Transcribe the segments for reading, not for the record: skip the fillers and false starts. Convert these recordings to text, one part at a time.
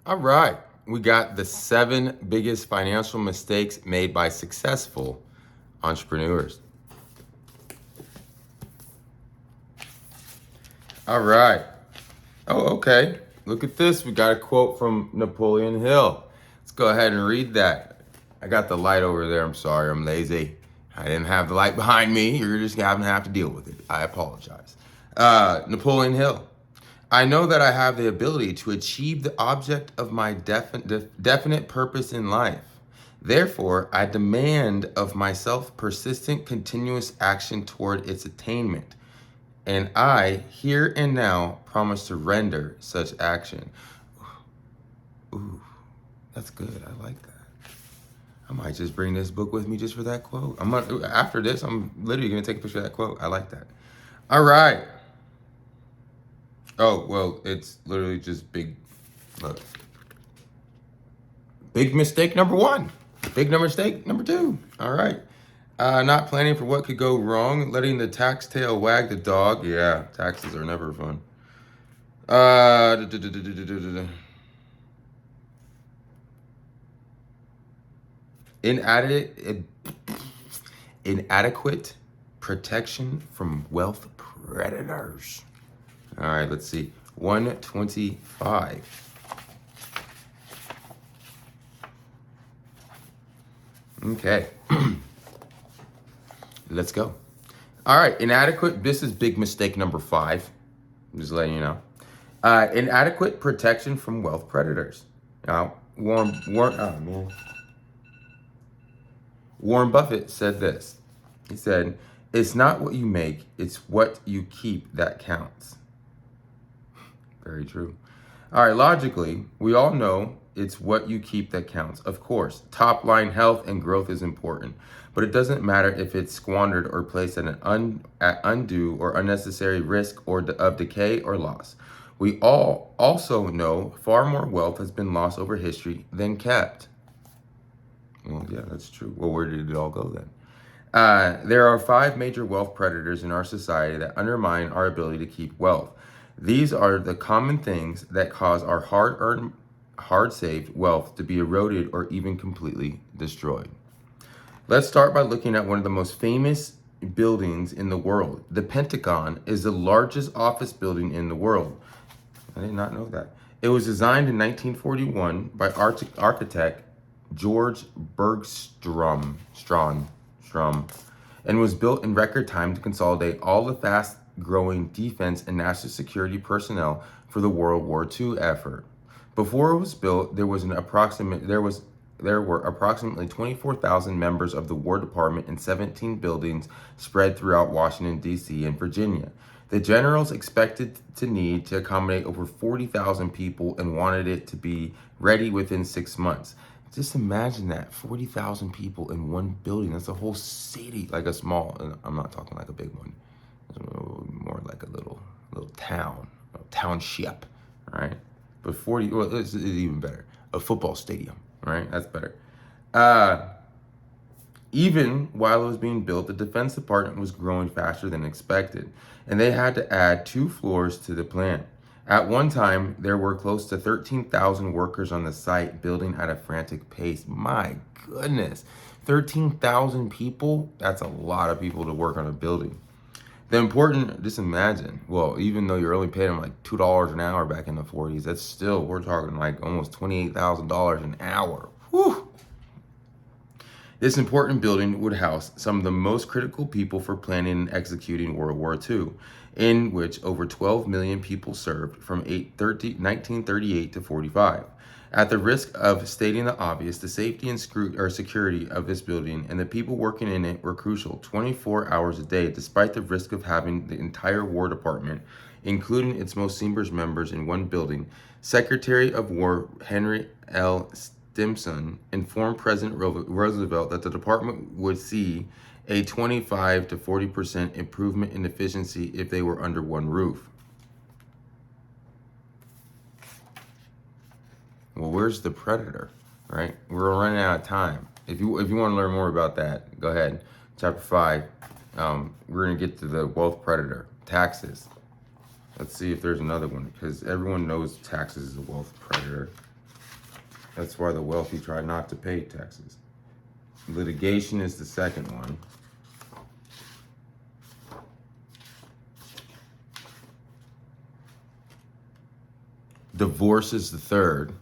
All right, we got the 7 biggest financial mistakes made by successful entrepreneurs. All right. Oh, okay. Look at this. We got a quote from Napoleon Hill. Let's go ahead and read that. I got the light over there. I'm sorry, I'm lazy. I didn't have the light behind me. You're just going to have to deal with it. I apologize. Napoleon Hill. I know that I have the ability to achieve the object of my definite purpose in life. Therefore, I demand of myself persistent, continuous action toward its attainment. And I, here and now, promise to render such action. Ooh, that's good. I like that. I might just bring this book with me just for that quote. After this, I'm literally gonna take a picture of that quote. I like that. All right. Oh, well, it's literally just big, look. Big mistake number 1. Big mistake number 2. All right. Not planning for what could go wrong. Letting the tax tail wag the dog. Yeah, taxes are never fun. Inadequate protection from wealth predators. All right, let's see. 125. Okay. Let's go. All right, inadequate. This is big mistake number 5. I'm just letting you know. Inadequate protection from wealth predators. Now, Warren Buffett said this. He said, "It's not what you make, it's what you keep that counts." Very true. All right, logically, we all know it's what you keep that counts. Of course, top line health and growth is important, but it doesn't matter if it's squandered or placed at at undue or unnecessary risk or of decay or loss. We all also know far more wealth has been lost over history than kept. Well, yeah, that's true. Well, where did it all go then? There are 5 major wealth predators in our society that undermine our ability to keep wealth. These are the common things that cause our hard-earned, hard-saved wealth to be eroded or even completely destroyed. Let's start by looking at one of the most famous buildings in the world. The Pentagon is the largest office building in the world. I did not know that. It was designed in 1941 by architect George Bergstrom, and was built in record time to consolidate all the fast-growing defense and national security personnel for the World War II effort. Before it was built, there were approximately 24,000 members of the War Department in 17 buildings spread throughout Washington, D.C. and Virginia. The generals expected to need to accommodate over 40,000 people and wanted it to be ready within 6 months. Just imagine that, 40,000 people in one building. That's a whole city, like a small, I'm not talking like a big one. It's more like a little town, a township, all right? But 40, well, this is even better. A football stadium, right? That's better. Even while it was being built, the Defense Department was growing faster than expected, and they had to add 2 floors to the plant. At one time, there were close to 13,000 workers on the site building at a frantic pace. My goodness, 13,000 people? That's a lot of people to work on a building. Just imagine, well, even though you're only paying them like $2 an hour back in the 40s, that's still, we're talking like almost $28,000 an hour. Whew. This important building would house some of the most critical people for planning and executing World War II, in which over 12 million people served from 1938 to 45. At the risk of stating the obvious, the safety and security of this building and the people working in it were crucial 24 hours a day, despite the risk of having the entire War Department, including its most senior members, in one building. Secretary of War Henry L. Stimson informed President Roosevelt that the department would see a 25 to 40% improvement in efficiency if they were under one roof. Well, where's the predator, right? We're running out of time. If you want to learn more about that, go ahead. Chapter 5, we're going to get to the wealth predator, taxes. Let's see if there's another one, because everyone knows taxes is a wealth predator. That's why the wealthy try not to pay taxes. Litigation is the second one. Divorce is the third.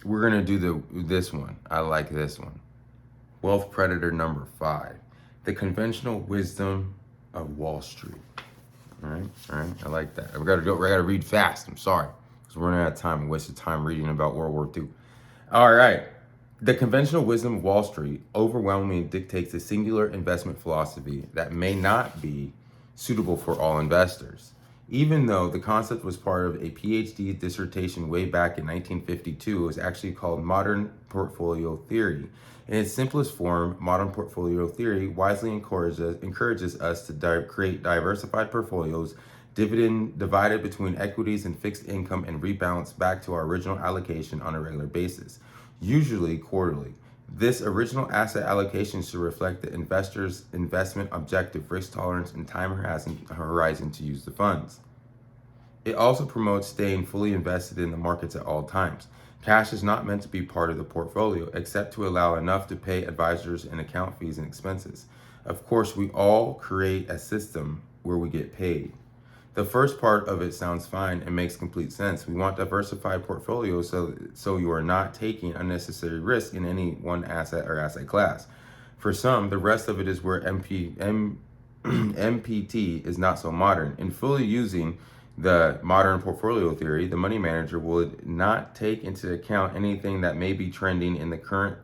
We're gonna do this one. I like this one. Wealth predator number 5. The conventional wisdom of Wall Street. All right. I like that. I gotta read fast. I'm sorry, because we're running out of time. I wasted time reading about World War II. All right. The conventional wisdom of Wall Street overwhelmingly dictates a singular investment philosophy that may not be suitable for all investors. Even though the concept was part of a PhD dissertation way back in 1952, it was actually called modern portfolio theory. In its simplest form, modern portfolio theory wisely encourages us to create diversified portfolios, dividend divided between equities and fixed income, and rebalance back to our original allocation on a regular basis, usually quarterly. This original asset allocation should reflect the investor's investment objective, risk tolerance, and time horizon to use the funds. It also promotes staying fully invested in the markets at all times. Cash is not meant to be part of the portfolio, except to allow enough to pay advisors and account fees and expenses. Of course, we all create a system where we get paid. The first part of it sounds fine and makes complete sense. We want diversified portfolios so you are not taking unnecessary risk in any one asset or asset class. For some, the rest of it is where MPT is not so modern. In fully using the modern portfolio theory, the money manager would not take into account anything that may be trending in the current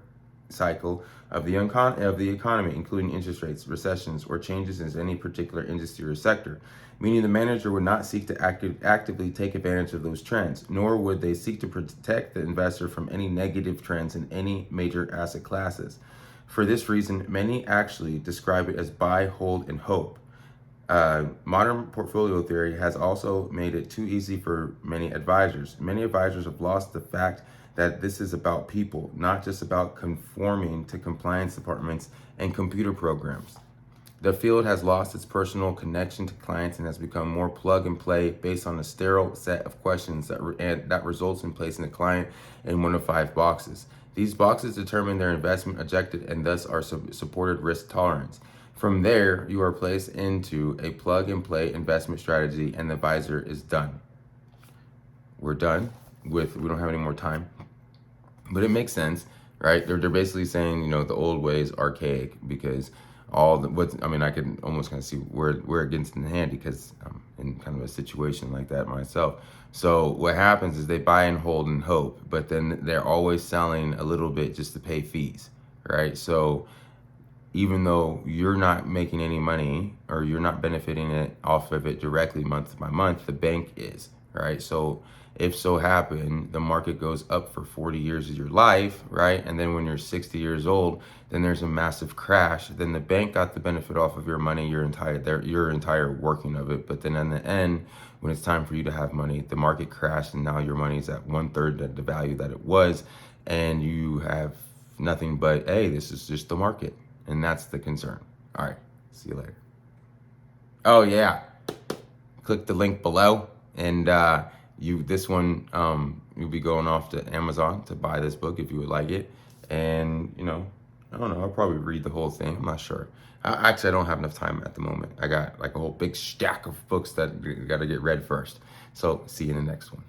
cycle of the economy, including interest rates, recessions, or changes in any particular industry or sector, meaning the manager would not seek to actively take advantage of those trends, nor would they seek to protect the investor from any negative trends in any major asset classes. For this reason, many actually describe it as buy, hold, and hope. Modern portfolio theory has also made it too easy for many advisors. Many advisors have lost the fact that this is about people, not just about conforming to compliance departments and computer programs. The field has lost its personal connection to clients and has become more plug and play based on a sterile set of questions that results in placing a client in one of 5 boxes. These boxes determine their investment objective and thus our supported risk tolerance. From there, you are placed into a plug and play investment strategy and the advisor is done. We're done we don't have any more time. But it makes sense, right? They're basically saying, the old way is archaic because I can almost kind of see where it gets in handy because I'm in kind of a situation like that myself. So what happens is they buy and hold and hope, but then they're always selling a little bit just to pay fees, right? So even though you're not making any money or you're not benefiting it off of it directly month by month, the bank is, right? So if so happen the market goes up for 40 years of your life, right? And then when you're 60 years old, then there's a massive crash. Then the bank got the benefit off of your money, your entire working of it. But then in the end, when it's time for you to have money, the market crashed and now your money is at 1/3 of the value that it was. And you have nothing but, hey, this is just the market. And that's the concern. All right, see you later. Oh yeah, click the link below and you'll be going off to Amazon to buy this book if you would like it. And I don't know, I'll probably read the whole thing. I'm not sure. Actually, I don't have enough time at the moment. I got like a whole big stack of books that got to get read first. So see you in the next one.